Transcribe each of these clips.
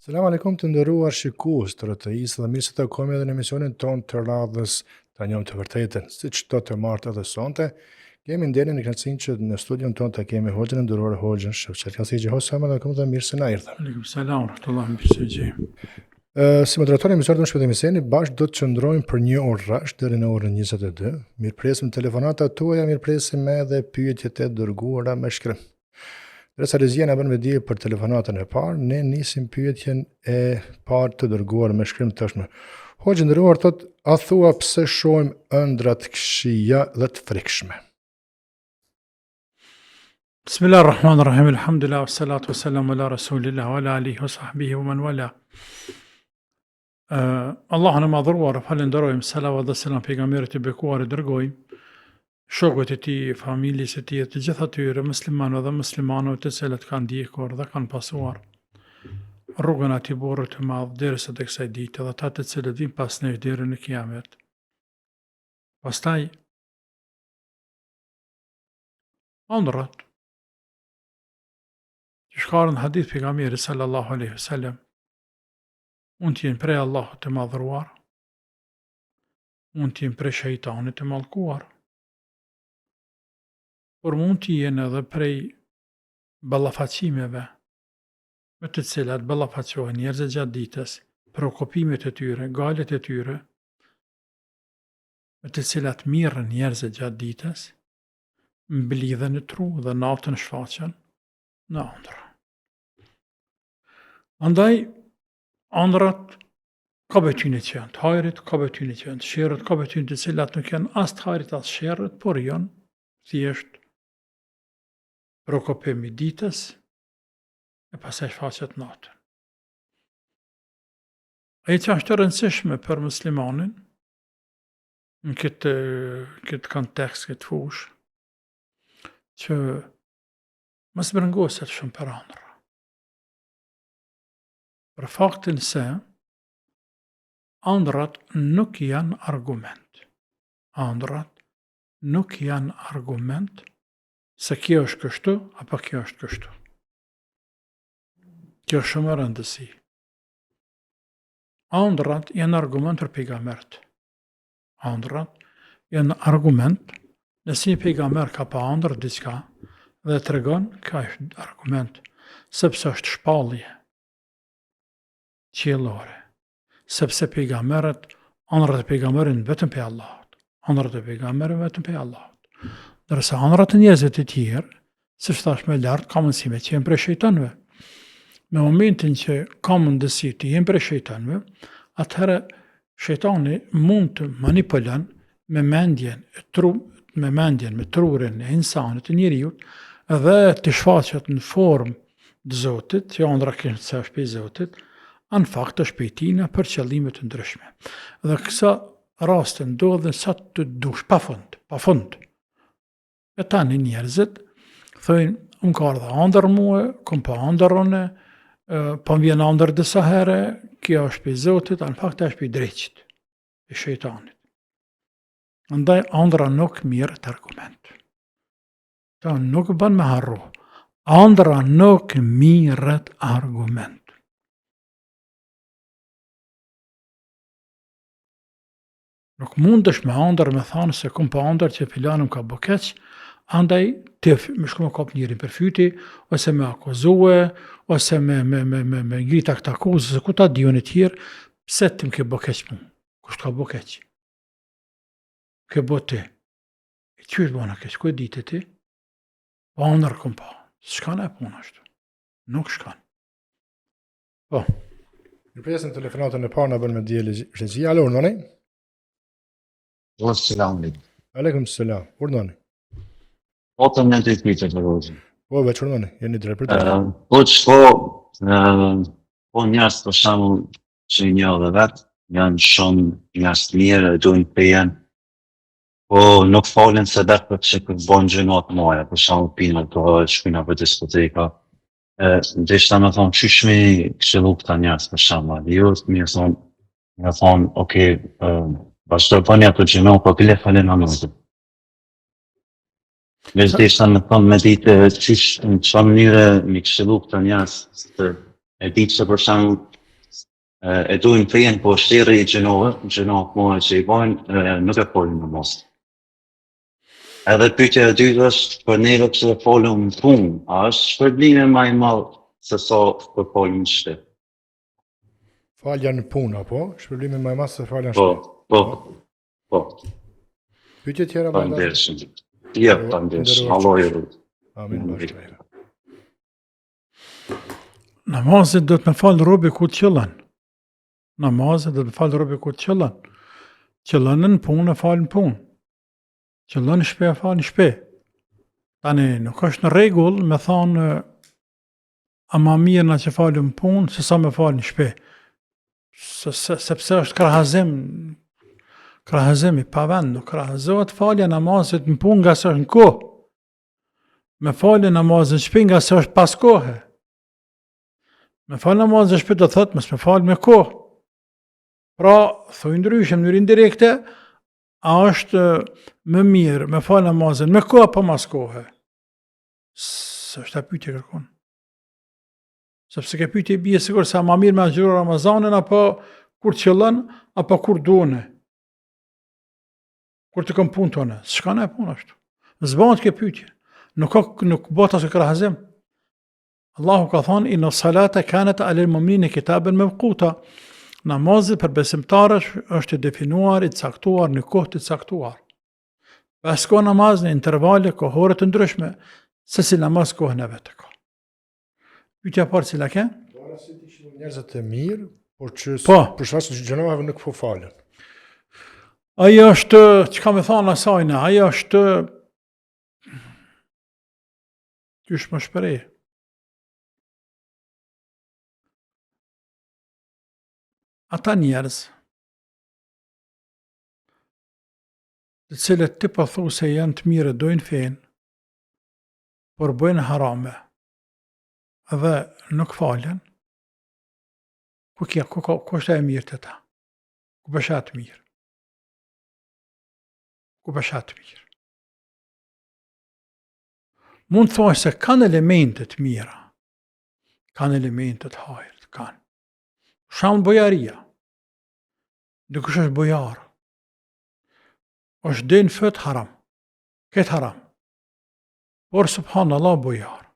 Selam aleikum të nderuar shikues të RTI-s dhe mirë se takojmë edhe në emisionin ton të radhës Ta njohim të vërtetën. Siç çdo të martë edhe sonte, kemi nderin e kënaqësinë që në studion ton ta kemi Hoxhën e nderuar Hoxhën Shevçet. Selam aleikum dhe mirë se na erdhën. Aleikum salam ورحمة mirë se gjej. Si moderator i emisionit tonë shpëtim Seni, bashkë do të qëndrojmë për 1 orë rresht deri në orën 22. Mirpresim telefonatat tuaja, mirpresim edhe pyetjet e dërguara me shkrim. Derisa Rezia na bën me dije për telefonatën e parë, ne nisim pyetjen e parë të dërguar me shkrim tashmë. Hoxhë nderuar thot, a thua pse shohim ëndra të këqija dhe të frikshme? Bismillahirrahmanirrahim. Alhamdulillah wassalatu wassalamu ala rasulillah wa ala alihi wa sahbihi wa man wala. Allahun e madhruar, falenderojmë, salavat dhe selam pejgamberit e bekuar e dërgojmë, shokët e tij, familjes së tij, të gjithë atyre muslimanëve dhe muslimanëve të cilët kanë ndjekur dhe kanë pasuar rrugën atij burri të madh derisa tek kësaj dite dhe ata të cilët vijnë pas nesh deri në kiamet. Pastaj ëndrat që shkarën hadith pejgamberi sallallahu alaihi wasallam mund t'jenë prej Allahut të madhruar, mund t'jenë prej shejtanit të mallkuar, por mund t'jenë edhe prej ballafaqimeve me të cilat ballafaqohen njerëzit gjatë ditës, preokupimet e tyre, galet e tyre, me të cilat mirën njerëzit gjatë ditës, mblidhen në tru dhe natën shfaqen në ëndra. Andaj, ëndrat ka betyrë që janë të hajrit, ka betyrë që janë të sherrit, ka betyrë të cilat nuk janë as të hajrit as sherrit, por janë thjesht preokupim i ditës e pastaj shfaqet natën. Ai që është e rëndësishme për muslimanin në këtë kontekst, këtë fushë, që mos brëngoset shumë për ëndra. Për faktin se ëndrat nuk janë argument. Ëndrat nuk janë argument se kjo është kështu apo kjo është kështu. Kjo është shumë e rëndësi. Ëndrat janë argument për pejgambert. Ëndrat janë argument nëse një pejgamber ka pa ëndër diçka dhe tregon, ka është argument, sepse është shpallje qiellore, sepse pejgamberët, ëndrat e pejgamberit vetëm pe Allahut, ëndrat e pejgamberit vetëm pe Allahut. Ndërsa ëndrat e njerëzve të tjerë, siç thash më lart, ka mundësi me qenë prej shejtanëve. Në momentin që ka mundësi të jenë prej shejtanëve, atëherë shejtani mund të manipulon me mendjen, me trurin e insanit të njeriut dhe të shfaqet në formë të Zotit, që ëndra është prej Zotit, në fakt është prej Tij për qëllime të ndryshme. Dhe kësa raste ndodhen sa të dush, pa fund. E tani njerëzit thojnë, unë ka ardha ëndër mua, kom pa ëndër une, po më vjen ëndër disa herë, kjo është prej Zotit, në fakt është prej dreqit, prej shejtanit. Andaj ëndra nuk mirët argument. Ta nuk bën me harru. Ëndra nuk mirët argument. Nuk mundesh me ëndër me thanë se kom pa ëndër që filanum ka bokeq, andaj të më shku me kap njërin për fyti, ose me akuzue, ose me ngrita këtë akuzë, se ku ta dion e tjerë, pse ti më ke bokeq mu? Kusht ka bokeq? Ke bo ti. E që është bona keq? Ku e ditë ti? Pa ëndër kom pa. Shkan e puna ashtu. Nuk shkan. Po. Mirpresim telefonatën e parë na bën me dije Rezia. Alo, urdhoni? Selam alaikum. Aleikum selam. Urdhoni? Po të më të pyetje të rrugën. Po veç urdhoni, jeni drejt për të. Po çto po njerëz për shembull që një edhe vet janë shumë njerëz të mirë, duan të jenë, po nuk falen se datë për që bëjnë gjënat moja, për shembull pinë alkohol, shkojnë për diskoteka. Ndeshta me thonë qysh mi këshillu këta njerëz për shembull, jo mi thonë, okay, vazhdo bëni ato gjëno, po bile falen namazin. Veç desha me thonë me ditë qysh në çfarë mënyre mi këshillu këta njerëz, e ditë që për shembull e duin fejen, po shtiri i gjenohet mua që i bojnë, nuk e folin namaz. Edhe pyetja e dytë është për neve pse folëm në punë, a është shpërblimi më i madh se sa për folën në shtëpi? Falja në punë, apo? Shpërblimi më i madh se falja në Po, shtëpi. po. Pyetje tjera valla. Faleminderit. Ja, faleminderit. Allah ju lut. Amin bashkë. Namazet do të më falë robi ku të qëllën. Namazet do të më falë robi ku të qëllën. Qëllën në punë e falë në punë. Qëllën në shpe e falë në shpe. Tani, nuk është në regull me thonë a ma mirë na që falë në punë se sa me falë në shpe. Sepse është krahazim i pavend, nuk krahazohet falja namazet në punë nga se është në kohë. Me falë namazet në shpe nga se është pas kohë. Me falë namazet në shpe do thëtë mës me falë me kohë. Pra, thuj ndryshe në mënyrë indirekte, a është më mirë me falë namazin me kohë apo mas kohë? Së është ta pyetje kërkon. Sepse ke pyetje bie sigur se ma mirë me agjëru Ramazanin apo kur qëllën apo kur duone. Kur të kom punë tonë, s'ka ne punë ashtu. Zbanët ke pyetje. Nuk bota se krahazim. Allahu ka thonë inna salata kanat alal mu'minina kitaban mawquta. Namazi për besimtarët është definuar, i caktuar në kohë të caktuar. Pas ka namaz në intervale kohore të ndryshme, se si namaz kohën e vetë ka. Pyetja parë cila ke? Dora se ti ishin njerëzit e mirë, por që Po. për shkak të gjënave nuk po falen. Ajo është, çka më thonë asajna, ajo është qysh më shprej. Ata njerëz të cilët ti po thu se janë të mirë, dojnë fenë, por bëjnë harame dhe nuk falen, ku është e mirë të ta? Ku bëshat mirë? Ku bëshat mirë? Mund të thuaj se kanë elementet mira, kanë elementet hajrët, kanë. Shamë bojaria, dikush është bojarë, është denë fët haram, këtë haram, por subhanallah bojarë.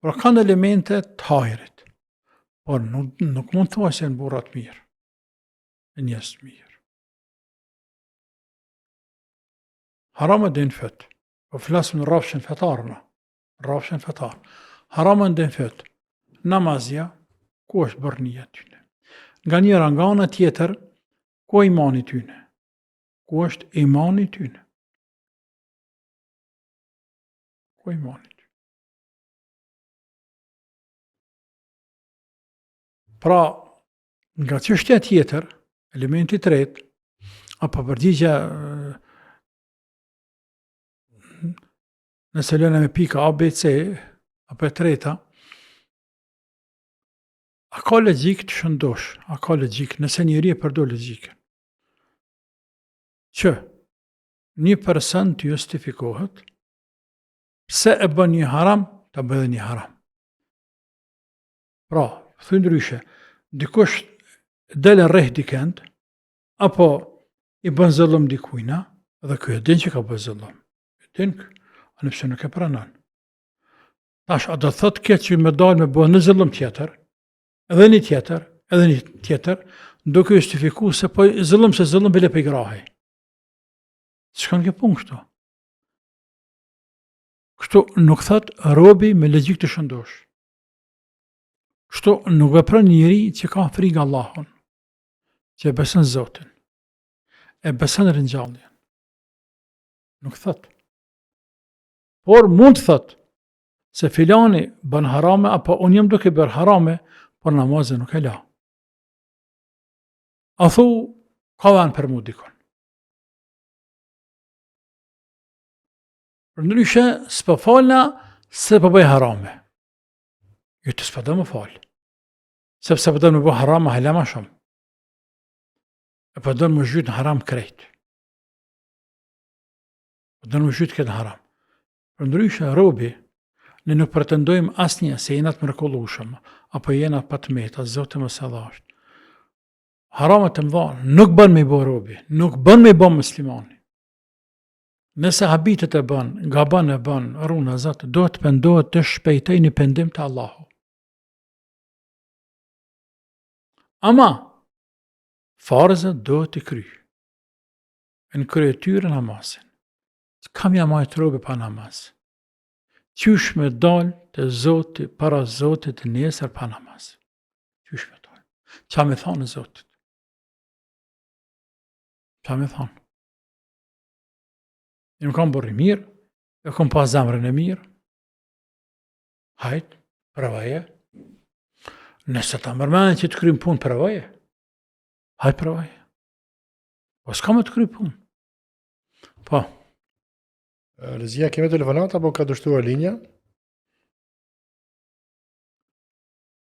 Por kanë elementet të hajrit, por nuk mund të thuaj se në burat mirë, në njësë mirë. Haram e denë fët, po flasëm në rafshin fetarëna, rafshin fetarë. Haram e denë fët, namazja, ku është bërnia tyne? Nga njëra nga ana tjetër, ku imani tyne? Ku është imani tyne? Ku imani tyne? Pra, nga çështja tjetër, elementi i tretë, apo përgjigja nëse lëna me pika A, B, C, apo e treta, a ka logjik të shëndosh, a ka logjik, nëse njëri e përdor logjikën, që një person të justifikohet, pse e bën një haram, ta bëjë një haram. Pra, thuj ndryshe, dikush del rreth dikend, apo i bën zullum dikujna, dhe ky e din që ka bën zullum. E din, nëse nuk e pranon. Tash, a do thotë kjo që me dal me bën në zullum tjetër, edhe një tjetër, duke justifikuar se po zullum bile pe grahe. S'kan ke punë këto. Kështu nuk thot robi me logjik të shëndosh. Kështu nuk vepron njëri që ka frikë Allahun, që e beson Zotin, e beson ringjalljen. Nuk thot. Por mund të thot se filani bën harame apo unë jam duke bërë harame, por namazin nuk e la. A thu, ka dhanë për mu dikon. Për ndryshe, s'po falna se po bëj harame. Jo të s'po do më falë. Sepse po do më bëj harame halama shumë. E po do më zhyt në haram krejt. Po do më zhyt këtë haram. Për ndryshe, robi Ne nuk pretendojmë asnjë se jena të mrekullueshëm, apo jena pa të meta, Zoti mos e dhash. Haramat të mëdha nuk bën me i bë robi, nuk bën me i bë muslimani. Nëse habitet e bën, gaban e bën, runa Zot, duhet të pendohet të shpejtoj në pendim të Allahu. Ama farzët duhet të kry. Në kryetyre namazin. Kam ja majtë robi pa namaz. Qysh me dal të Zoti, para Zotit nesër pa namaz. Qysh me dal. Qa me thonë Zotit. Qa me thonë. E më kam bërri mirë, e kam pas zemrën e mirë. Hajt, pravaje. Nëse ta mërmenë që të krymë punë, pravaje. Hajt, pravaje. Po s'ka me të krymë punë. Po. Rëzia, keme telefonat apo ka dështuar linja?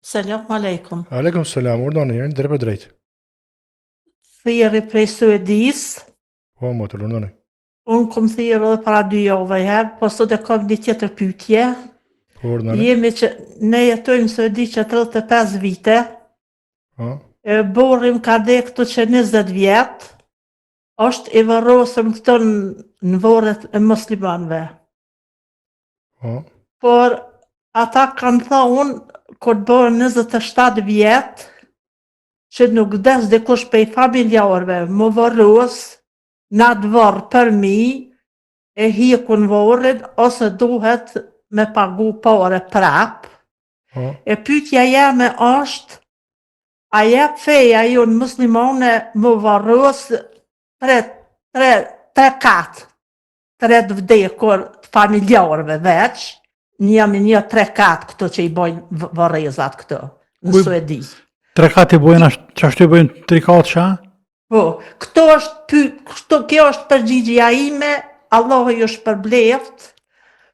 Selam aleikum. Aleikum selam, urdhën e njërën, drejt për drejt. Thierry prej Suedis. Po, motër, urdhën e. Unë kom thirrë edhe para 2 javëve herë, po sot e kam një tjetër pyetje. Po, urdhën e. Jemi që ne jetojmë në Suedi që 35 vite. Po, Borrim ka dek këtu që 20 vjet. Është i varrosëm këto në varret e muslimanëve. po, Por ata kanë thonë kur të bërë 27 vjet që nuk des dikush prej familjarëve, më varros në atë varr për mi e hikun varrin ose duhet me pagu pare prap. po. E pyetja jeme është, a jep feja jonë muslimane më varros 3 katë, 3 vdekur familjarëve veç, një 3 katë këto që i bojnë varrezat këto, në Suedi. 3 katë i bojnë, qashtu i bojnë 3 katë qa? Po, kjo është përgjigjja ime, Allahu ju shpërbleft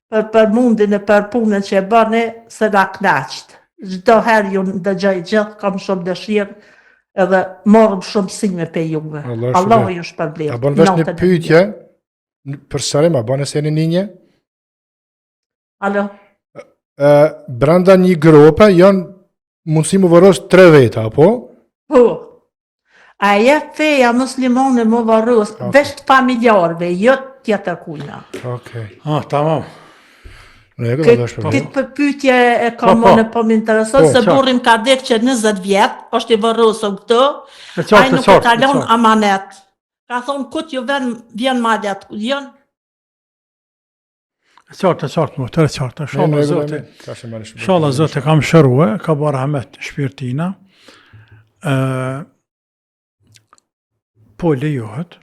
për mundin e për punën që e bëni se na knaqt. Çdo herë ju dëgjoj gjithë, kam shumë dëshirë edhe morëm shumë mësime pe juve. Allahu ju shpërbleft. A bën vesh një pyetje, për sërim, a bën e se një? Alo? Branda një grope janë mundësi më varros 3 veta, apo? Po. A jep feja muslimane më varros, veç të familjarëve, jo tjetër kujna. Okej. Tamam. Ne e këtë dhe shpërbleft. Këtë pyetje e kam më po më intereson, se burrim ka dek që 20 vjet, është i varrosur këto, ai nuk e kalon amanet. Ka thonë kut ju vjen malet, janë. E qartë, më të qartë. Inshallah Zote. Inshallah Inshallah Zote kam shërue, ka bërë rahmet shpirtina. Po lejohet,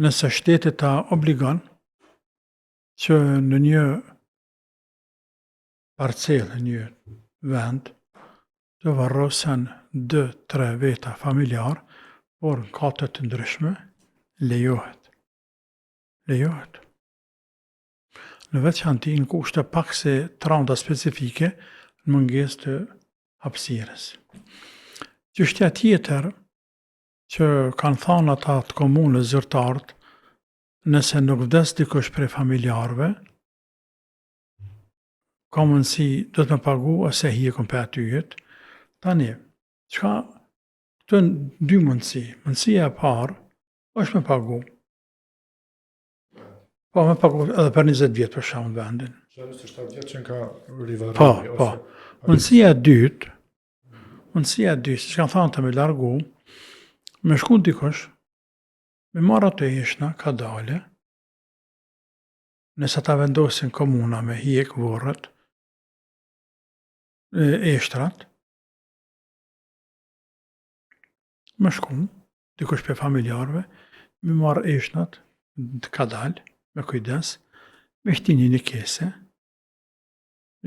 nëse shteti ta obligon që në një parcelë, në një vend, të varrosen 2-3 veta familjar, por në katët të ndryshme, lejohet. Lejohet. Në veçanti në kushte pak se tranda specifike në mungesë të hapësirës. Çështja tjetër që kanë thënë ata të komunës zyrtarët, nëse nuk vdes dikush prej familjarëve, ka mundësi do të me pagu ose hiekun për atyjet. Tani, këto në 2 mundësi. Mundësia e parë është me pagu. Po, me pagu edhe për 20 vjetë për shamë në vendin. Po. Mundësia e dytë, si që kanë thënë të me largu, me shku dikush, me marrë të ishna, ka dale, nëse ta vendosin komuna me hiek vorët, eshtrat, me shku, dikush për familjarve, me marrë ishnat, ka dal, me kujdes, me shtini një kese,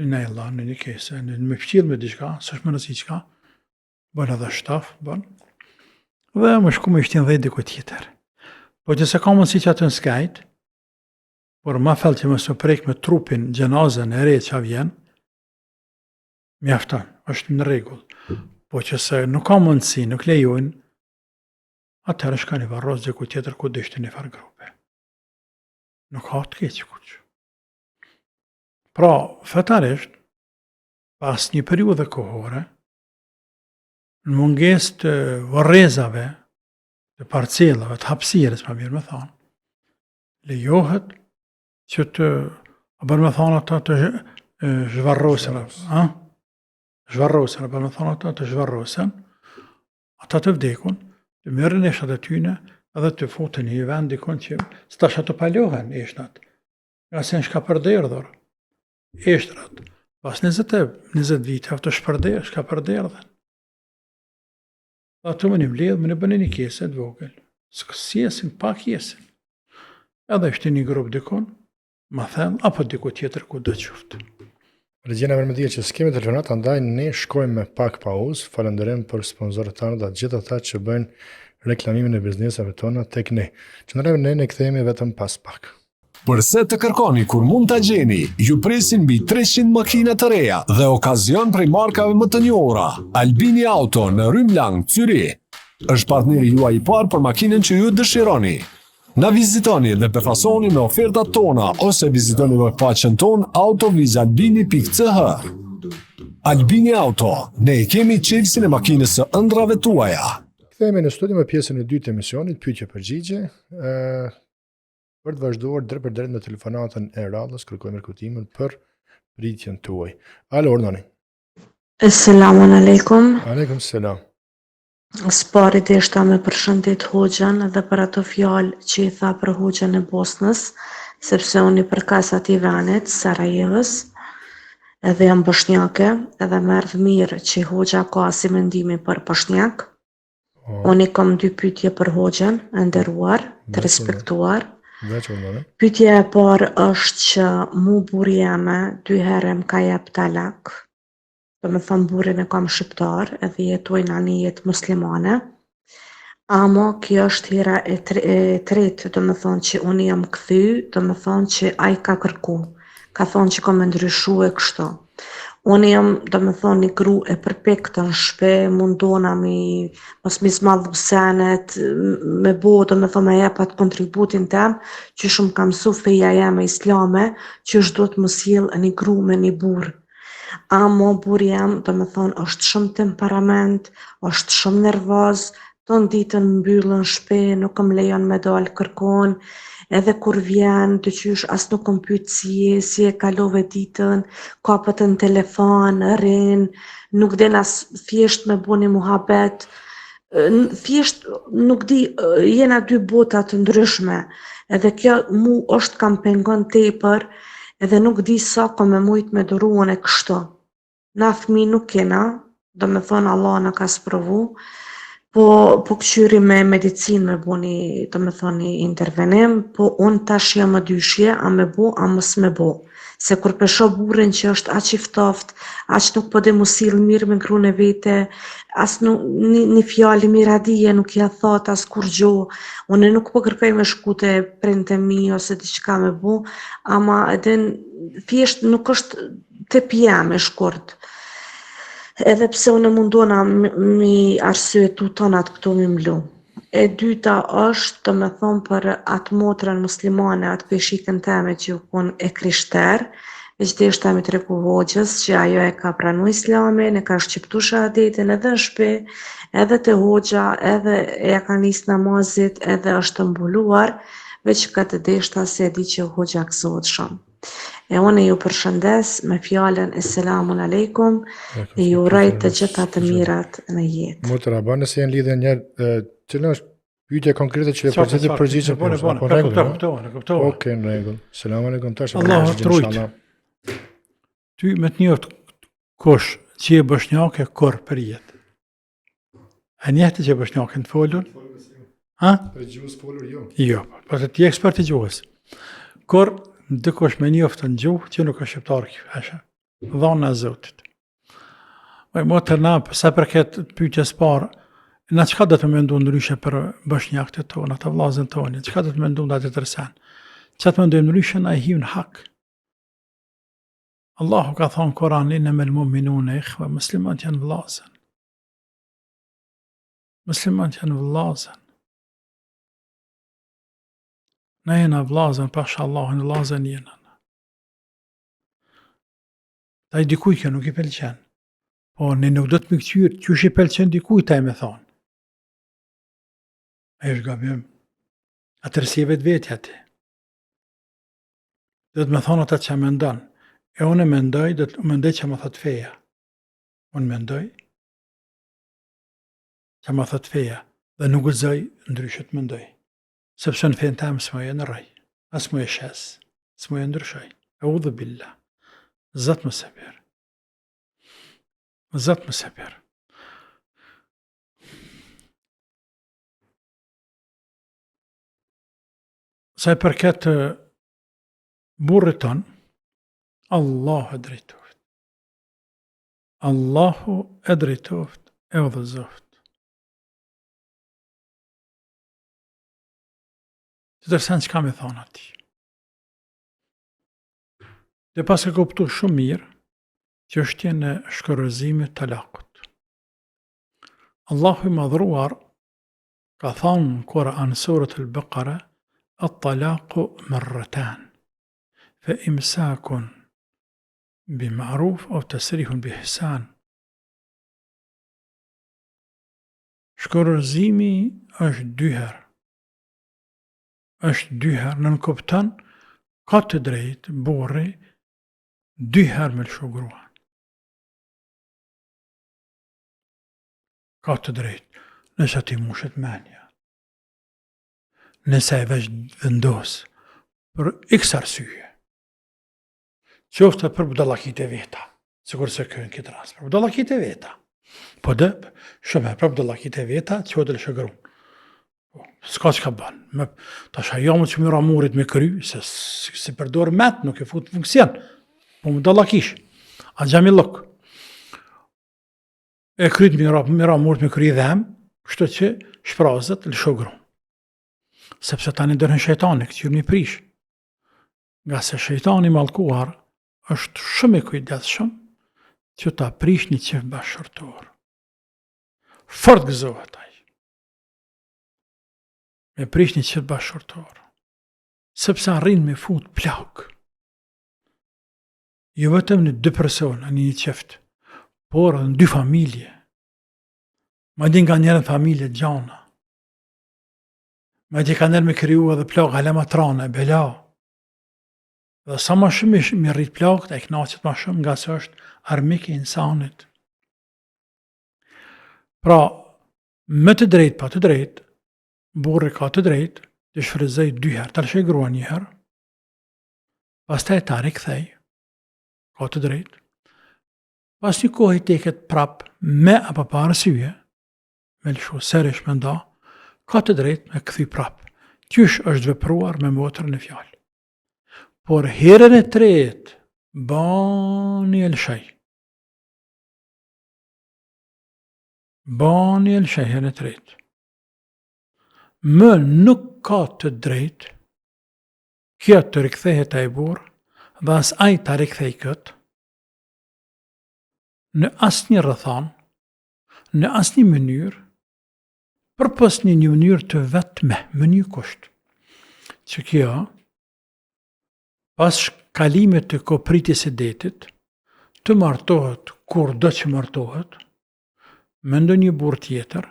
në ella, në një kese, me fqil me diçka, së është më nësi qka, bën edhe shtaf, bën, dhe me shku me shtin dhe dikuj tjetër. Po që se ka mundësi që atë në skajt, por ma fel që më së prejk me trupin gjenazën e rejtë që vjen, mjafton, është në regull. Po që se nuk ka mundësi, nuk lejojnë, atërë shka një varros dikuj tjetër ku dishtë një farë grupe. Nuk ka të keqë kuq. Pra, fetarisht, pas një periudhe kohore, në mungesë të varrezave, të parcelave, të hapësirës, më mirë me thonë, lejohet që të bërë me thonë ata të zhvarrosen, zhvarrosen, bërë me thonë ata të zhvarrosen, ata të vdekun, të merren eshat e tyne edhe të futen një vend dikon që s'tash ato palohen eshnat, nga se në shka përderdhur, eshtrat, pas 20 vite, ato shka përderdhen. Ato më një mbledh, më një bënë një kese të vogël, si jesin, pak jesin. Edhe ishte një grup dikon, ma thell, apo diku tjetër ku do qoftë. Regjena me dhije që s'kemi telefonat, andaj ne shkojmë me pak pauzë, falenderojmë për sponsorët tanë dhe gjithë ata që bëjnë reklamimin e biznesave tona tek ne. Qëndrojmë ne kthehemi vetëm pas pak. Përse të kërkoni kur mund të gjeni, ju presin mbi 300 makina të reja dhe okazion prej markave më të njohura. Albini Auto në Rym Lang, Zyri, është partneri juaj I parë për makinën që ju dëshironi. Na vizitoni dhe përfasoni me ofertat tona ose vizitoni webfaqen ton autovizalbini.ch. Albini Auto, ne I kemi qelsin e makinës së ëndrave tuaja. Kthehemi në studio me pjesën e dytë të emisionit, pyetje përgjigje. Për të vazhduar drejt për drejt me telefonatën e radhës, kërkojmë rikutimin për pritjen tuaj. Alo, urdhani. Selamun aleikum. Aleikum selam. Spari deshta me përshëndet hoxhën dhe për ato fjalë që I tha për hoxhën e Bosnës, sepse unë I përkas atij venit, Sarajevës, edhe jam bosnjake, edhe më erdh mirë që hoxha ka si mendimi për bosnjak. Unë I kam 2 pyetje për hoxhën, e nderuar, të respektuar. Pyetja e parë është që mu burri jeme 2 herë më ka jep talak, do me thënë burrin e kam shqiptar edhe jetoj në një jetë muslimane, ama kjo është hera e tretë, do me thënë që unë jam kthy, do me thënë që ai ka kërku, ka thonë që ka me ndryshu e kështu. Unë jam, do me thonë, një gru e përpektë në shpe, mundona mos mi zmadhu senet, me bo, do me thonë, me jepat kontributin tem, që shumë kam su feja jeme islame, që është do të më sjell një gru me një burë. Amo burë jam, do me thonë, është shumë temperament, është shumë nervoz, ton ditën mbyllën shpe, nuk më lejon me dalë kërkon, edhe kur vjen, të qysh as nuk më pyet si e kalove ditën, kapët në telefon, rrin, nuk den as thjesht me bo një muhabet, thjesht nuk di, jena 2 bota të ndryshme, edhe kjo mu është kam pengon tepër, edhe nuk di sa ka me mujt me duruan e kështu. Na fëmi nuk kena, do me thonë Allah në ka sprovu, po këshyri me medicinë me bo një, do me thonë një intervenim, po unë tash jam më dyshje, a me bo, a mos me bo. Se kur pesho burrin që është aq I ftoft, aq nuk po dhe mu sill mirë me grun e vete, as një fjali miradije nuk ja thot as kur gjo, unë nuk po kërkoj me shkute printe mi ose diçka me bo, ama edhe thjesht nuk është të pjem e shkurt. Edhe pse unë mundona mi arsyetu tonat këtu mi mlu. E dyta është, do me thonë për atë motrën muslimane, atë peshikën teme që ju kun e krishter, veç deshta mi treku hoxhës që ajo e ka pranu islamin, e ka shqiptu shahadetin edhe në shpe, edhe të hoxha, edhe e ka nis namazit, edhe është mbuluar, veç këtë deshta se e di që hoxha gëzohet shumë. E unë ju përshëndes me fjallën Esselamun aleikum e ju uroj të gjitha të mirat në jetë. Motra, ba nëse janë lidhe njerë, cëllë është pyetje konkrete që e përgjigje Kuptova. Okej, në rregull. Selam aleikum tash. Allah trujt. Ty me të njëft kush që e bosnjake kur për jetë. A njehte që e bosnjake të folur? Ha? Për gjuhës folur jo. Jo, po të ti ekspert I gjuhës. Kur dikush me njoftë në gjuhë që nuk është shqiptar kjo, dhona e Zotit. Motër na, sa përket pyetjes parë, na çka do të mendu ndryshe për bosnjakët tonë, ata vllazën tonë, çka do të mendu nga të tërsen? Çka të mendojmë ndryshe na I hyn hak. Allahu ka thonë Kur'an innamal mu'minuna ikhwa, muslimanët janë vllazën. Muslimanët janë vllazën. Na jena vllazën, pasha Allahun vllazën jena. Ta i dikuj kjo nuk i pëlqen. Po ne nuk do të më kthyer, qysh i pëlqen dikujt ta më thon. Ai është gabim. Atëherë si e vetvetja ti. Do të më thonë ata që mendon. E unë mendoj, do të mendoj që më thot feja. Unë mendoj që më thot feja dhe nuk gëzoj ndryshe të mendoj. Sepse në fejnë tam s'më e në raj, as më e shes, s'më e ndryshoj. E u dhe billa. Zot më seper. Zot më seper. Sa i përket burrit ton, Allahu e drejtoft. Allahu e drejtoft e udhëzoft. Të tërsen që kam e thonë ati. Dhe pas e kuptu shumë mirë, që është tjenë në shkërëzimit të lakut. Allahu i madhruar ka thonë në Kur'an surët al-Baqara, at-talaku marratan, fa imsakun bi ma'ruf o tasrihun bi ihsan. Shkërëzimi është dyherë. Është dyherë, në nënkuptan, ka të drejtë, burri, dyherë me lëshu gruan. Ka të drejtë, nëse ti mushet menja. Nëse e veç vendosë, për x arsye. Qoftë për budallakit e veta, sikur se kënë këtë rast, për budallakit e veta. Po dhe, shumë për budallakit e veta, që të lëshu gruan. S'ka që ka banë. Ta shë ajo më që më ramurit me kry, se si përdorë met, nuk e fut funksion. Po më dallakish. A gjami luk. E kryt më ramurit me kry dhem, kështu që shprazët lësho gru. Sepse tani dërën shejtani, këtë jurë një prish. Nga se shejtani malkuar është shumë i kujdesshëm që ta prish një qef bashkërtor. Fort gëzohet ai. Me prish një qëtë bashkërtor, sepse arrin me fut plak. Jo vetëm në 2 persona, një qeft, por në 2 familje. Ma di nga njerën familje gjana. Ma di ka njerë me kryu edhe plak, halema trane, bela. Dhe sa ma shumë me rrit plak, e knaqet ma shumë nga se është armik e insanit. Pra, me të drejt, pa të drejt, burri ka të drejt të shfrytëzoj 2 herë, të lëshoj gruan 1 herë, pastaj ta rikthej, ka të drejt, pas një kohë i teket prap me apo pa arsye, me lëshu serish me nda, ka të drejt me kthy prap. Qysh është vepruar me motrën e fjalë. Por herën e tretë, bani e lëshoj. Bani e lëshoj herën e tretë. Më nuk ka të drejt kjo të rikthehet ai burr dhe as ai ta rikthej këtë në asnjë rrethon, në asnjë mënyrë, përpos një mënyrë të vetme, më një kusht. Që kjo, pas kalimit të kopritjes së detit, të martohet kur do që martohet, me ndonjë burr tjetër,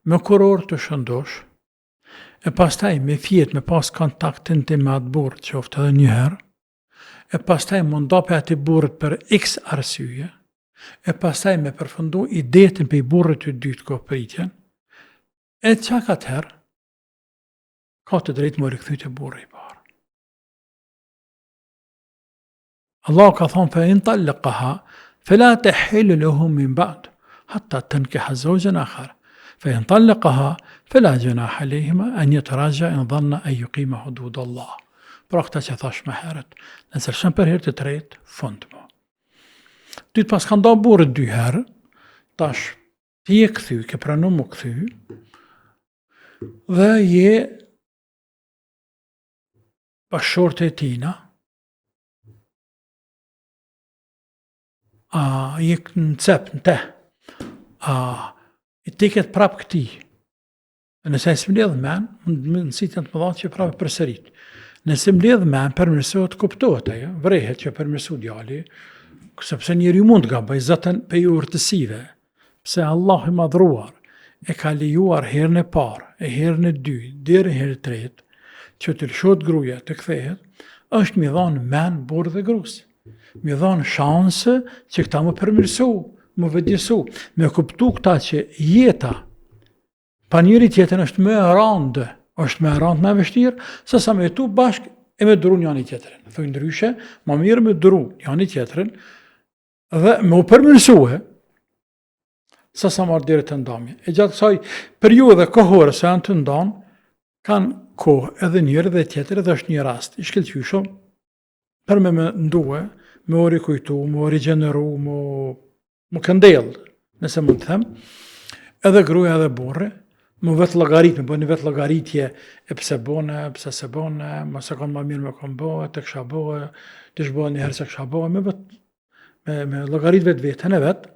me kuror të shëndosh, e pastaj me fjet me pas kontaktin të me atë burr, qoftë edhe 1 herë, e pastaj mund ndape ati burrit për x arsye, e pastaj me përfundu idetin për i burrit të dytë kopritjen, e çak atëherë ka të drejtë më rikthyet e burri i parë. Allah ka thonë fa in talaqaha fala tahillu lahu min ba'd hatta tankiha zawjan akhar. فإن طلقها فلا جناح عليهما أن يتراجع إن ظن أن يقيم حدود الله. Pra këta që thash më herët, nëse shumë për herë të tretë, fund mo. Ty të pas ka nda burët 2 herë, tash ti je kthy, ke pranu mu kthy, dhe je bashkëshorte e tina, je në cep, në te, i teket prap këti. Nëse e s'mledh men, në sitën të më dhatë që prapë përsërit. Nëse mledh men, përmirësohet kuptohet ajo, vrehet që përmirësu djali, sepse njeriu mund gaboj zotën pe urtësive, pse Allahu i madhruar e ka lejuar herën e parë, e herën e dytë, deri herën e tretë, që të lëshohet gruaja të kthehet, është mi dhanë men burrë dhe grus. Mi dhanë shanse që këta më përmirësu, më vëdjesu, me kuptu këta që jeta pa njëri tjetër është më e randë, është më e randë, më e vështirë, se sa me jetu bashkë e me duru njëri tjetërin. Thuj ndryshe, ma mirë me duru njëri tjetërin dhe me u përmirësue, sa sa marrë dire të ndamje. E gjatë kësaj periudhe kohore se janë të ndanë, kanë kohë edhe njëri dhe tjetër edhe është një rast. I shkëlqyshëm për me ndue, me ori kujtu, me ori gjeneru, me këndel, nëse mund të them, edhe gruaja edhe burri, me vetë llogarit, me bëni vetë llogaritje e pse bone, pse se bone, mos e kanë më mirë me kanë bëhe, të kësha bëhe, të shbohe një herë se kësha bëhe, me llogarit vetë vetën e vetë,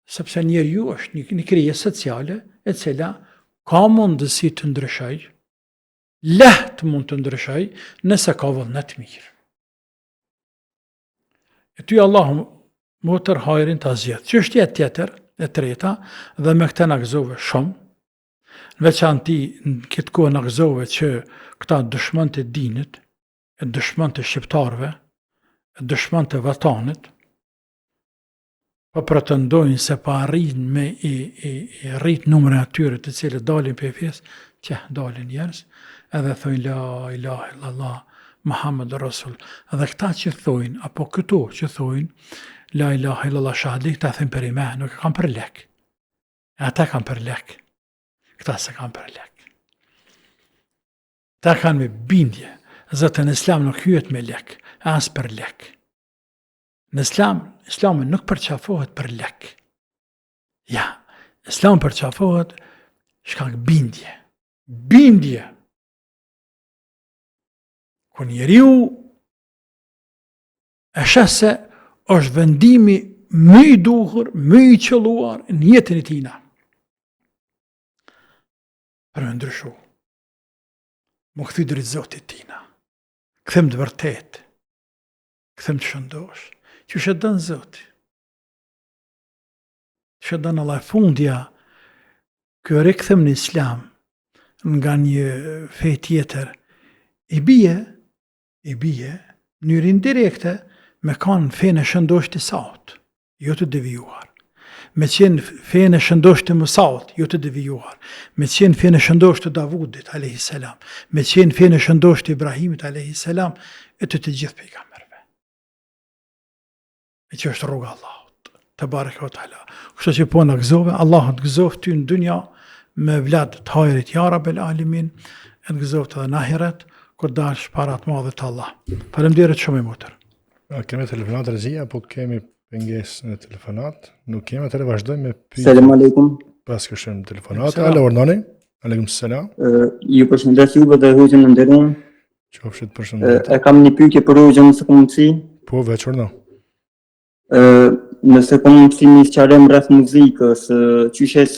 sepse njeriu është një krijesë sociale e cila ka mundësi të ndryshoj, lehtë mund të ndryshoj nëse ka vullnet mirë. E ty Allahu më tër hajrin të zgjedh. Çështja tjetër, e treta, dhe me këtë na gëzove shumë, në veçanti në këtë kohë na gëzove që këta dëshmën të dinit, e dëshmën të shqiptarëve, e dëshmën të vatanit, po pretendojnë se pa arrin me i rrit numrin atyre të cilët dalin për fesë, që dalin njerëz, edhe thojnë la ilaha illallah Muhammed Rasul. Edhe këta që thojnë, apo këto që thojnë la ilaha illallah shahadet, ta thënë për ime, nuk e kam për lek. E ata kam për lek. Këta se kam për lek. Ta kanë me bindje, zëtë në islam nuk hyet me lek, as për lek. Në islami nuk përqafohet për lek. Ja, islami përqafohet shkak bindje. Bindje. Ku njeriu e shese është vendimi më i duhur, më i qelluar në jetën e tina. Për me ndryshu. Më këthy drejt Zotit tina. Këthem të vërtet. Këthem të shëndosh. Që shë dënë Zotit. Që dënë Allah fundja, kjo rikëthem në islam, nga një fe tjetër, i bie, njërin direkte, me kanë fejnë e shëndosht të Saut, jo të devijuar. Me qenë fejnë e shëndosht të Musaut, jo të devijuar. Me qenë fejnë e shëndosht të Davudit, a.s. Me qenë fejnë e shëndosht të Ibrahimit, a.s. E të gjithë pejgamberve. E që është rruga Allahut, të barek o ta'ala. Kështë që po në gëzove, Allahut gëzove ty në dynja, me vlad të hajrit ja Rabbel Alimin, e të gëzove të dhe nahiret, kur dash parat madhe të Allah. Faleminderit shumë i motër. Kemi telefonat rëzia, po kemi pengesë në telefonat. Nuk kemi të vazhdojmë me pyetje. Selam aleikum. Pas këshëm telefonat. Ale, urnoni. Aleikum selam. Ju përshëndes juve dhe hoxhën e nderuar. Qofshit përshëndet. E kam një pyetje për hoxhën nëse ka mundësi. Po, veç urna. Nëse ka mundësi një sqarim rreth muzikës, qyshe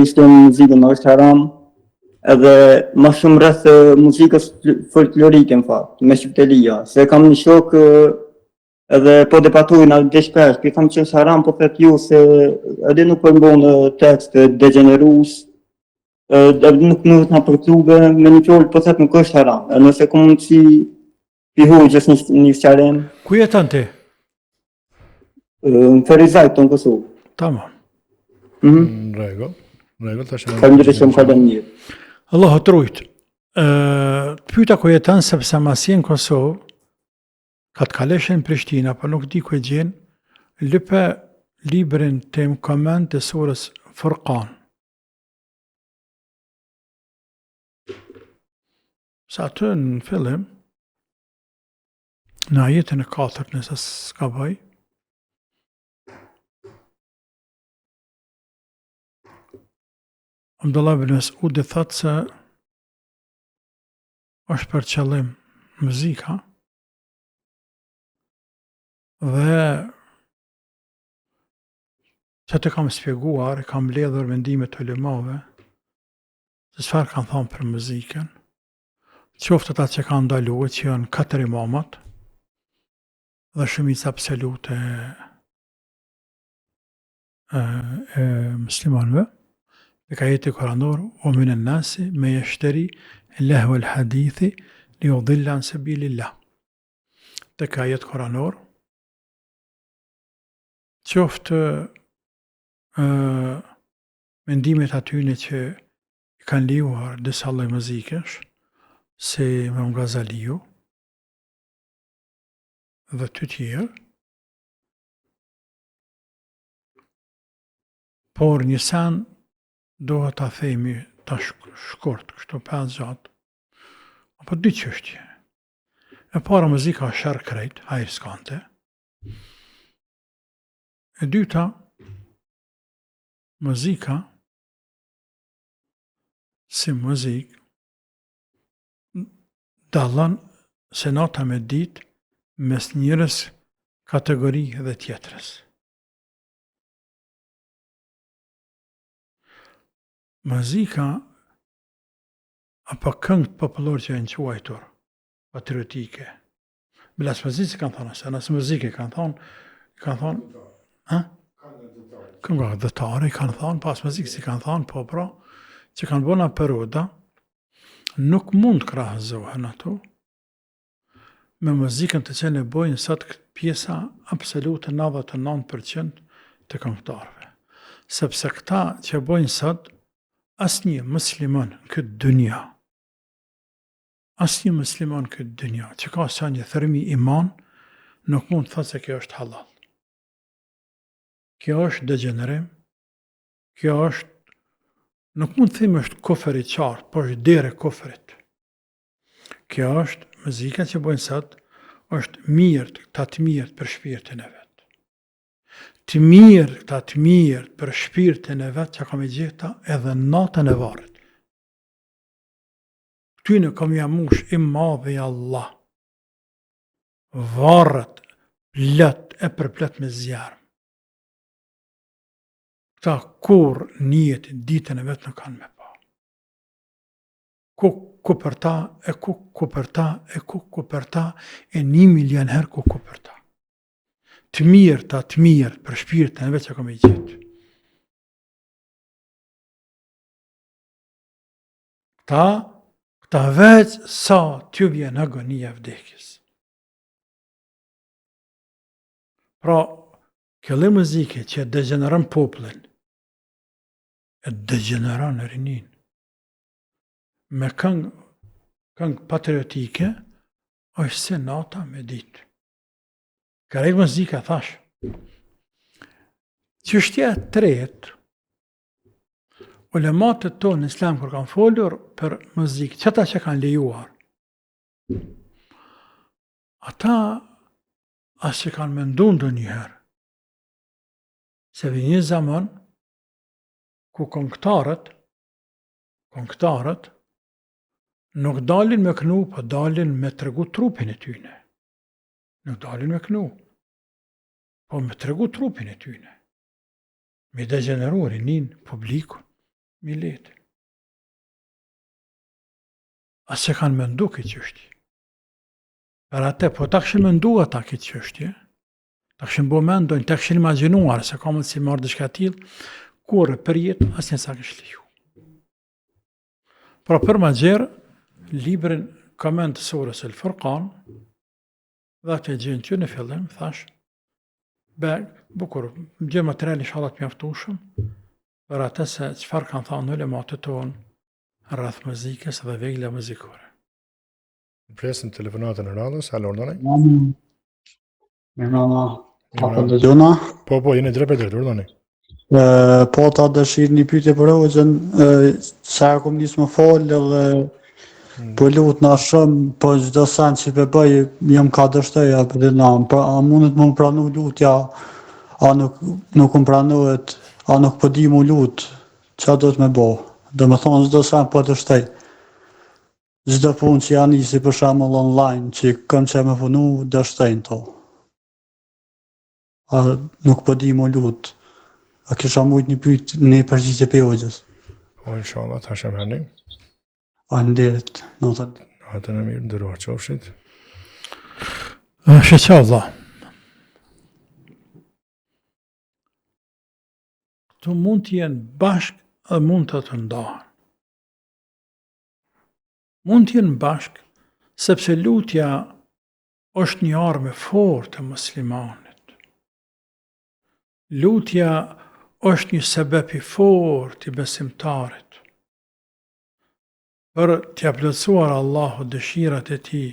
ishte muzikën është haram, edhe ma shumë rreth muzikës folklorike në fakt, me shqiptelia. Se kam një shok edhe po debatojnë dhe shpesh, për kam që është haram, po thet ju se edhe nuk përmbonë tekst degenerus, edhe nuk nuk nga përcube, me një fjallë po thet nuk është haram. Nëse ka mundësi pi hoxhës një sqarim. Ku jeton ti? Në Ferizaj të në Kosovë. Tamam. Në rregull, tash. Faleminderit shumë, kalon mirë. Allahu të rujt. Pyeta ku jeton sepse masi në Kosovë, ka të kaleshen në Prishtina, për nuk di ku e gjenë, lype librin të im koment të surës Furqan. Sa atë në fillim, në ajetën e 4 nëse s'ka bëj, Abdullah ibn Mas'ud thotë se është për qëllim muzika dhe që të kam spjeguar, kam mbledhur vendimet të ulemave se çfarë kanë thonë për muzikën, qoftë ata që kanë ndaluar që janë 4 imamat dhe shumica absolute e muslimanëve, dhe ka jeti kuranor, o minan nasi me yashtari lahwa al-hadithi li yudilla an sabilillah. Dhe ka jetë kuranor, qoftë mendimet atyne që i kanë lejuar disa lloj muzikesh, si Imam Ghazaliu dhe të tjerë, por një sen dohet ta themi ta shkurt, kështu 5 gjatë, apo 2 çështje. E para, muzika është sharr krejt, hajër s'kante. E dyta, muzika si muzikë dallon se nata me ditë mes njërës kategori dhe tjetrës. Muzika apo këngët popullore që janë quajtur patriotike. Bilas muzikë kanë thonë, se nësë muzike kanë thonë, kënga dëtare kanë thonë, pas muzikë si kanë thonë, po pra, që kanë bona periuda, nuk mund krahëzohen ato me muzikën të cilën e bojnë sot pjesa absolute 99% të këngëtarëve. Sepse këta që bojnë sot, asnjë musliman në këtë dynja, që ka sa një thërmi iman, nuk mund të thotë se kjo është halal. Kjo është degenerim, kjo është, nuk mund të themi është kufër i qartë, por është dere kufrit. Kjo është muzika që bojnë sot, është mirë, këta të mirë për shpirtin e vetë. Të mirë, këta të mirë për shpirtin e vetë që kam e gjitha edhe natën e varët. Këtyne kam jamush i madhe i Allah. Varët, plët e përplët me zjarëm. Këta kur njët ditën e vetë në kanë me pa. Ku për ta, e ku për ta, e ku për ta, e 1 milion herë ku për ta. Të mirë për shpirtën e vetë që kam e gjithë. Këta vetë sa t'ju vjen agonia vdekjes. Pra, këllë muzike që degeneron popullin, e degeneron rinin, me këngë patriotike, është se nata me ditë. Kërejt muzika thash. Çështja e tretë, ulematët tonë në islam kur kanë folur për muzikë, qëta që kanë lejuar, ata as që kanë mendu ndonjëherë, se vjen një zaman ku këngëtarët nuk dalin me kënu, po dalin me tregu trupin e tyne. Nuk dalin me kënu, po me tregu trupin e tyne. Me degeneru rinin, publikun, miletin. As që kanë mendu këtë qështje. Per atë, po ta këshin mendu ata këtë qështje, ta këshin bo mendojnë, ta këshin imaginuar, se ka mund si marrë dëshka t'il, kur për jetë, as njësa kështë liju. Pra për ma gjerë, librin Komend të surës El Furqan, dhe të gjenë që në fillim, thash, bukur, gjë material i shalat mjaftushëm, për atë se qëfar kanë thanë ulematët tonë rreth muzikës dhe vegla muzikore. Presim telefonatën e radhës, alo ordone. Apo dëgjona? Po, jeni drejt për drejt, ordone. Po ta dëshirë një pyetje për Hoxhën, sa kom nisë më falë dhe po lut na shumë, po çdo sen që po bëj jam ka dështëja për të nam, a mundet më pranu lutja, a nuk më pranohet, a nuk po di mu lut, çfarë do të më bëj? Domethënë çdo sen po dështoj. Çdo punë që janë nisi për shembull online, që kam që më punu, dështojnë to. A nuk po di mu lut. A kisha mujt një pyet në përgjigje për Hoxhës. Po, inshallah, tash e merrni. Faleminderit, notën. Natën e mirë, ndëruar qofshit. Sheqa Allah, Këtu mund të jenë bashk dhe mund të ndahen. Mund të jenë bashk, sepse lutja është një armë fortë e muslimanit. Lutja është një sebeb i fortë i besimtarit për t'ja plotësuar Allahu dëshirat e tij,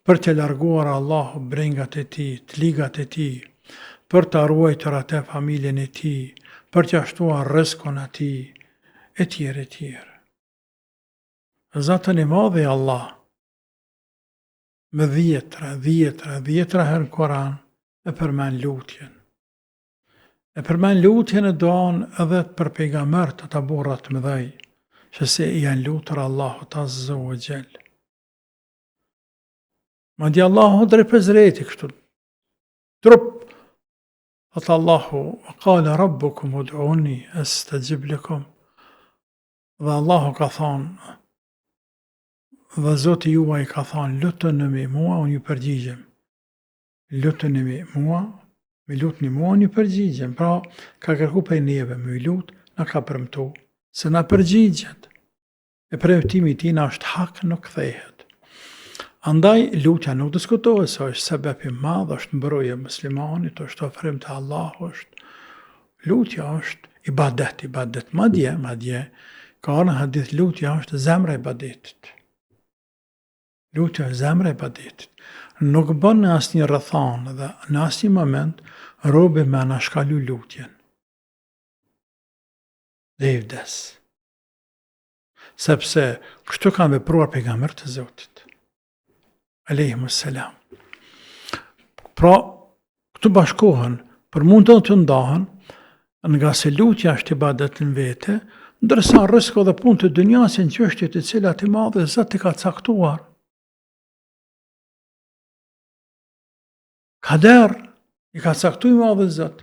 për t'ja larguar Allahu brengat e tij, t'ligat e tij, për t'a ruajtur atë familjen e tij, për t'ja shtuar rrezikun atij, etj. Zotën e madh i Allah me dhjetra herë në Kur'an e përmend lutjen. E përmend lutjen e duan edhe për pejgambert ata burra të mëdhej, që se i janë lutur Allahut Azza wa Jall. Madje Allahu drejt kështu. Trup, thot Allahu, qala rabbukum ud'uni astajib lakum. Dhe Allahu ka thonë, dhe Zoti juaj ka thonë, luteni me mua, unë ju përgjigjem. Luteni me mua, me lutni mua, unë ju përgjigjem. Pra, ka kërku për neve me lut, na ka premtu, se na përgjigjet. E premtimi i tij na është hak, nuk kthehet. Andaj lutja nuk diskutohet se është sebeb i madh, është mbrojtje e muslimanit, është ofrim te Allahu, është lutja është ibadet. Madje ka në hadith lutja është zemra e ibadetit. Lutja është zemra e ibadetit. Nuk bën në asnjë rrethan dhe në asnjë moment robi me anashkalu lutjen. Dhe i vdes. Sepse kështu kanë vepruar pejgamberët e Zotit. Alayhimus salam. Pra, këtu bashkohen, për mund të ndahen, nga se lutja është ibadet në vete, ndërsa rreziku dhe punë të dunjas janë çështje të cilat i madhe Zoti ka caktuar. Kader i ka caktuar i madhe Zot,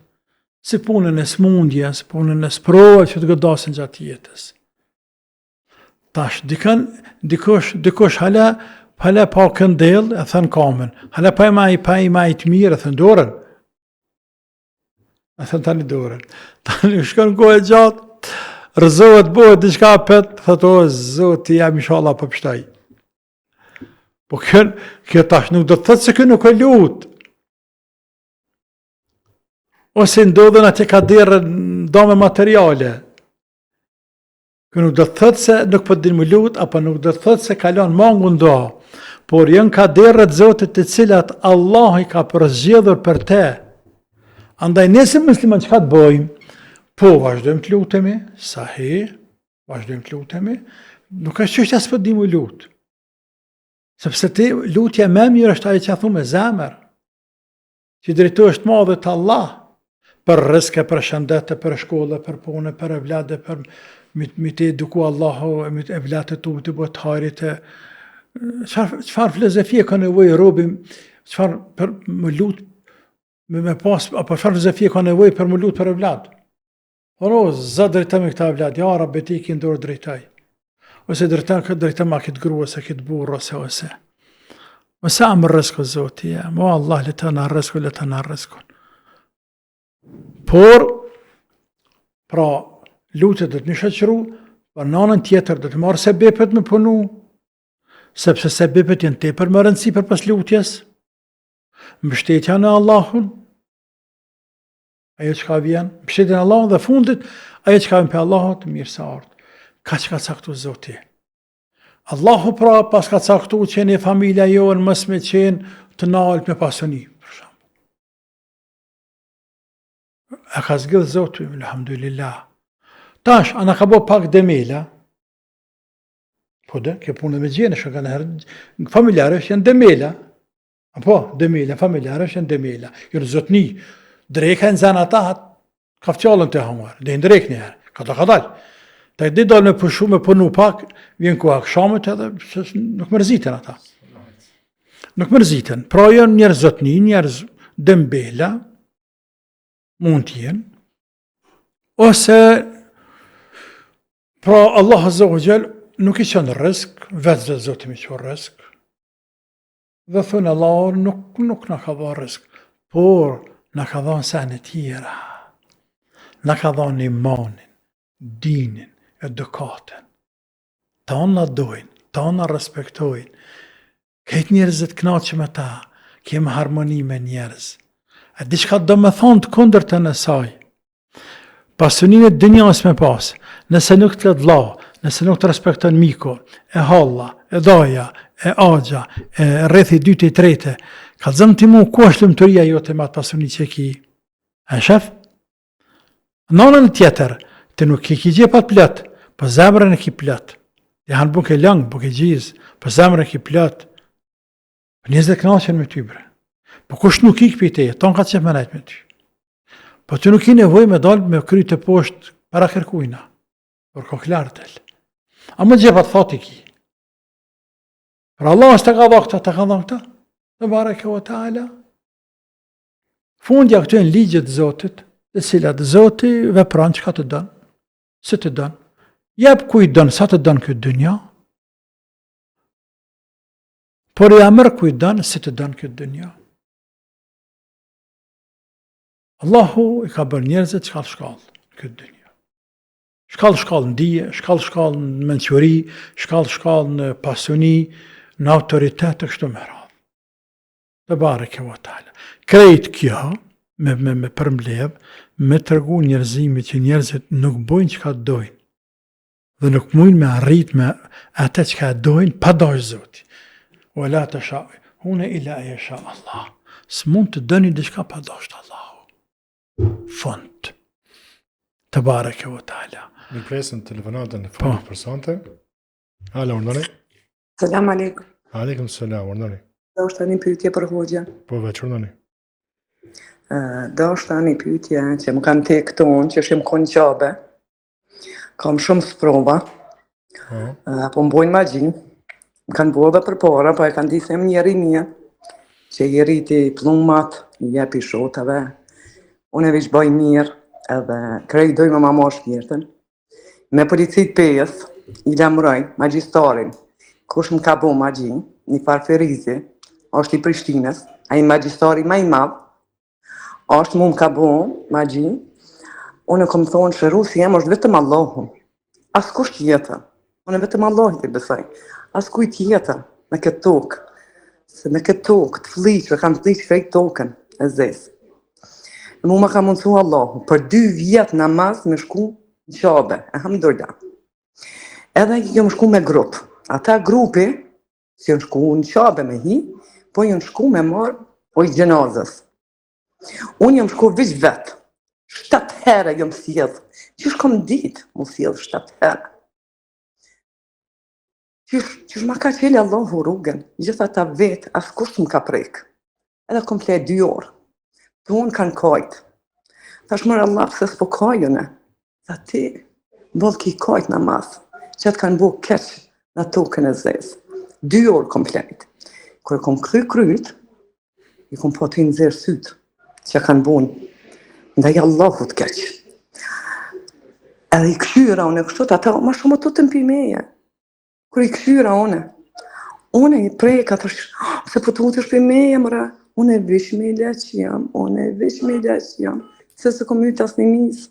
si punën e smundjes, punën e sprovave që të godasin gjatë jetës. Tash, dikush hala pa këndell, e thënë kamën. Hala pa i ma i të mirë, e thënë dorën. E thënë tani dorën. Tani shkon kohë gjatë, rëzohet bëhet diçka pet, thëtë o, Zoti jam inshallah për pështaj. Po kjo tash nuk do të thëtë se kjo nuk e lutë. Ose ndodhen atje ka derë dome materiale. Kjo nuk do të thëtë se nuk për din më lutë, apo nuk do të thëtë se kalon mangu ndo, por janë ka derët Zotit të cilat Allah i ka përzgjedhur për te. Andaj nëse musliman çka të bëjmë? Po, vazhdojmë të lutemi, vazhdojmë të lutemi, nuk është çështja s'po di më lutë. Sepse ti lutja më mirë është ajo që thu me zemër, që drejtohesh të madhe të Allah, për rrezik, për shëndet, për shkollë, për punë, për evlade, për mi të eduku Allahu, mi të evlade të të bëtë harit, qëfar filozofie ka nevojë robi, qëfar për më lutë, me pas, apo qëfar filozofie ka nevojë për më lutë për evlad. Oro, zë drejtëm e këta evlad, ja, rabbe ti ki ndorë drejtaj. Ose drejtëm a këtë grua, ose këtë burë, ose. Ose amë rrezku Zoti, mo Allah le të na rrezku. Por, pra, lutjet dhe të një shëqëru, për nanën tjetër dhe të marrë sebepet me punu, sepse sebepet jenë tepër më rëndësi për pas lutjes, mbështetja në Allahun, ajo që ka vjen, mbështetja në Allahun dhe fundit, ajo që ka vjen për Allahut, mirë sa ardhë, ka që ka caktu Zoti. Allahu pra pas ka caktu që një familja jonë mës me qenë të nalët me pasoni, për shumë. E ka zgjidhë Zoti, alhamdulillah. Tash, ana ka bo pak demela, po dhe, kjo punë me gjene, shë ka nëherë, familjarë është janë demela, po, demela, familjarë është janë demela, jërë zotni, drejka në zanë ata, ka fqallën të hamar, dhe në drejk njëherë, ka dalë. Ta i di dalë me pëshu, me punu pak, vjen ku akshamët edhe, nuk mërziten ata. Nuk mërziten, pra janë njerëz zotni, njerëz dembela, mund t'jenë, ose, pra Allah Azza wa Jall nuk i qënë rrezik, vetë dhe Zoti mi qënë rrezik, dhe thunë Allah nuk në ka dha rrezik, por në ka dha në sene tjera. na ka dhënë imanin, dinin, edukatën. Ta na dojnë, ta na respektojnë. Këtë njerëzit kënaqë me ta, kemë harmoni me njerëz. A diçka do me thonë të kundërtën e saj. Pasuninë e dynjas me pas, nëse nuk të vlla, nëse nuk të respekton miku, e halla, e daja, e agja, e rrethi dytë i tretë, ka zëmë ti mu ku është lumturia jote me atë pasuni që ki. E shef? Në anën tjetër, ti nuk i ki gjepat plot, po zemrën e ki plot. Ti hanë buke lang, buke gjiz, po zemrën e ki plot. Njerëzit kënaqen me ty bre. Po kush nuk ik për te, ton ka qef me nejt me ty. Po ty nuk i nevoj me dalë me kry të poshtë para kërkujna. Por ko klartel. A më gjepat fati ki. Për Allah është të ka dha këta, të ka dha këta. Të bareke o ta'ala. Fundja këtu e në ligjet Zotit, dhe cilat Zoti vepran që ka të dënë. Se të dënë. Jep ku i dënë, sa të dënë këtë dynja. Por ja mërë ku i dënë, se të dënë këtë dynja. Allahu i ka bërë njerëzit shkallë këtë dynja. Shkallë në dije, shkallë në menqëri, shkallë në pasuni, në autoritet të kështu me radhë. Të bareke o ta'ala. Krejt kjo, me përmbledh, me tërgu njerëzimi që njerëzit nuk bojnë që ka dojnë, dhe nuk mujnë me arrit me atë që ka dojnë, pa dojnë Zoti. O la të shaj, hune ila e sha Allah. Së mund të dëni diçka pa dojnë Allahu. Fond. Të bareke o ta'ala. Mirë presim telefonatën në fundit personte. Hala, urdhani. Selam aleikum. Aleikum selam, urdhani. Do është një pyetje për hoxhën. Po veç urdhani. Do është një pyetje që më kanë tek tonë, që shem konë qabe. Kam shumë sprova. Po më bojnë magji. Më kanë bojnë dhe për para, po e kanë di se më njeri një, që i rriti plummat, i jepi shotave. Unë e vish bëj mirë, edhe krej dojmë ma marrë shpirtën. Me policit pes, i lemroj magjistarin, kush më ka bo magji, një farferizi, është i Prishtinës, a i magjistari ma i madh, është mu më ka bo magji, unë e kom thonë që Rusi jem është vetëm Allahu, as kush tjetër, unë e vetëm Allahu të besoj, as kuj tjetër në këtë tokë, se në këtë tokë të fliqë, kam fliqë krejt tokën e zesë. Mu më ka mundësu Allahu, për 2 vjetë namaz me shku në qabe, alhamdulillah. Edhe jom shku me grupë. Ata grupi, si jom shku në qabe me hi, po jom shku me marë oj gjenazës. Unë jom shku vish vetë. 7 herë jom sjellë. Qysh kom ditë mu sjellë 7 herë. Qysh ma ka qeli Allahu rrugën. Gjitha ta vetë, as kush më ka prek. Edhe komplet 2 orë. Të unë kanë kajtë. Thash mërë Allah, pëse s'po kajëne. Tha ti, bëllë ki kajtë namaz. Që të kanë bu keqë në tokën e zezë. 2 orë komplet. Kër e kom kryt, i kom po të nëzirë sytë. Që kanë bu ndaj Allahut keqë. Edhe i këshyra une kështot, ata ma shumë të të mpi meje. Kër i këshyra une i prejka të shë, se po të të shpi meje mëra. Unë e vish me leq jam, se se kom mytë asë një misë.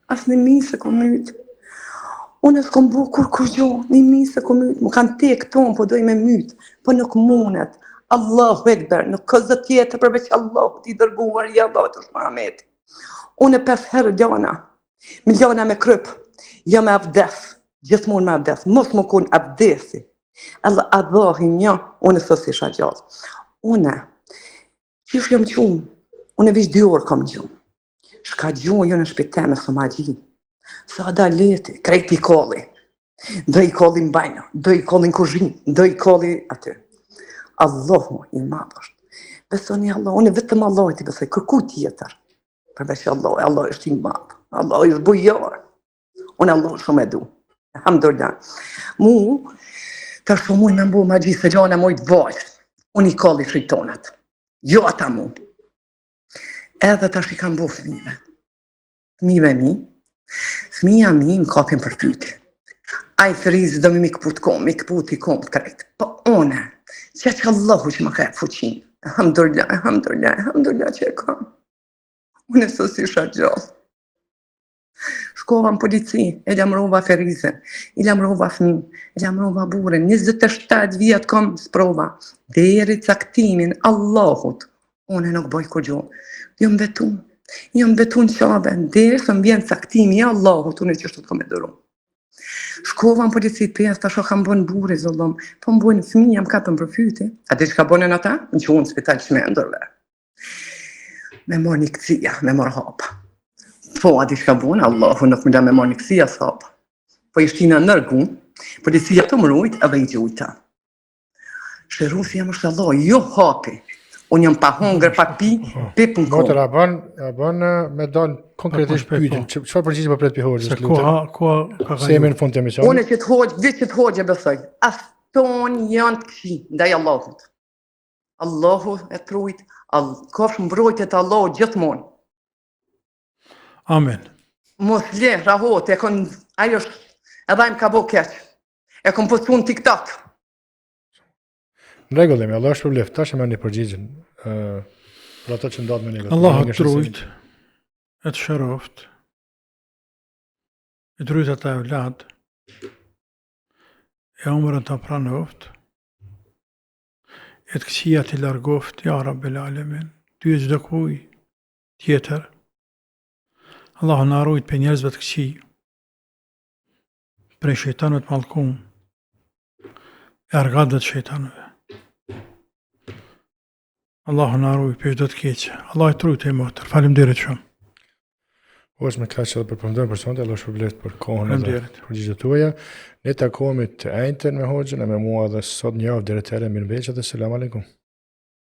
Asë një misë se kom mytë. Unë e s'kom bu kur gjo, një misë se kom mytë. Më kanë tek tonë, po doj me mytë, po nuk mundet. Allahu ekber, nuk ka zë tjetër përveç Allahu t'i dërguar, ja Allah të shmamet. Unë e 5 herë ljana, me ljana me kryp, ja me avdes, gjithmonë me avdes, mos më kun avdesi. Allah adhahi një, unë e sësi isha gjallë. Une, qysh jam qumë, unë e vish 2 orë kam gjumë. Shka gjumë jo në shpiteme së ma gjimë. Sa da leti, krejt i kolli. Do i kolli në bajnë, do i kolli në kuzhinë, do i kolli aty. Allahu i madhësht. Besoni Allah, unë e vetëm Allah i të besoj, kërku tjetër. Përveç Allah, Allah është i madhë, Allah është bujorë. Unë Allah shumë e du. Alhamdulillah. Mu, të shumë mujnë me mbu ma gjithë se gjana mujtë vajtë. Unë i kolli fritonat. Jo ata mu. Edhe tash i kam bu fëmive. Fëmive mi. Fëmija mi më kapin për pyti. A i fërizë do mi këput kom, mi këput i kom të krejt. Po une, që që Allahu që më ka e fuqin. Alhamdulillah që e kam. Unë së si isha gjallë. Shkova në polici, e lamrova Ferizën, i lamrova fëmin, e lamrova burin, 27 vjetë kom sprova, deri caktimin Allahut, unë nuk boj kur gjo. Jom betun qabe, deri së më vjen caktimi i Allahut, unë që shtu të kom e dëru. Shkova në polici të pjesë, ta kam bën buri, zollom, po më bojnë fëmi, jam kapën për fyti. A di që ka bonën ata? Në që unë spital shmendërve. Me mor një këtësia, me mor hapa. Po, a di që ka bonë, Allahu nuk më da me mor një këtësia së hapa. Po ishtina nërgu, policia të mërujt edhe i gjujta. Shërusi jam është Allah, jo hapi. Unë jam pa hongër, pa pi pun Motër, kohë. a bën me dalë konkretisht Po, po, pyetjen. Çfarë përgjigje po pret pi hoxhës? Se koha ka Se jemi në fund të emisionit. Unë që të hoqë, veç që të hoqë e besoj. Aston janë të këshi, ndaj Allahut. Allahu e trujt, kofsh mbrojtjet Allahu gjithmonë. Amen. Mos le, rahot, ajo është, edhe im ka bo keq. E kom postu në TikTok. Në rregull, Allah është përbleft. Tash e merrni përgjigjen. Për ata që ndahet me negativ. Allah të trujt, e të shëroft, e trujt ata e vlad, e umërën të pranoft, e të kësia të largoft, ja Rabbel Alemin, ty e gjdo kuj tjetër. Allah në arrujt për njerëzve të kësi, prej shejtanët malkum, e argadët shejtanëve. Allah në arrujt për gjdo të keqë. Allah e trujt e motër. Faleminderit shumë. Ose me kaq edhe për përmendën personat, Allah është përbleft për kohën edhe Faleminderit. përgjigjet tuaja. Ne takohemi të njëjtën me hoxhën e me mua edhe sot një javë deri të herë. Mirëmbëjtje dhe selam aleikum.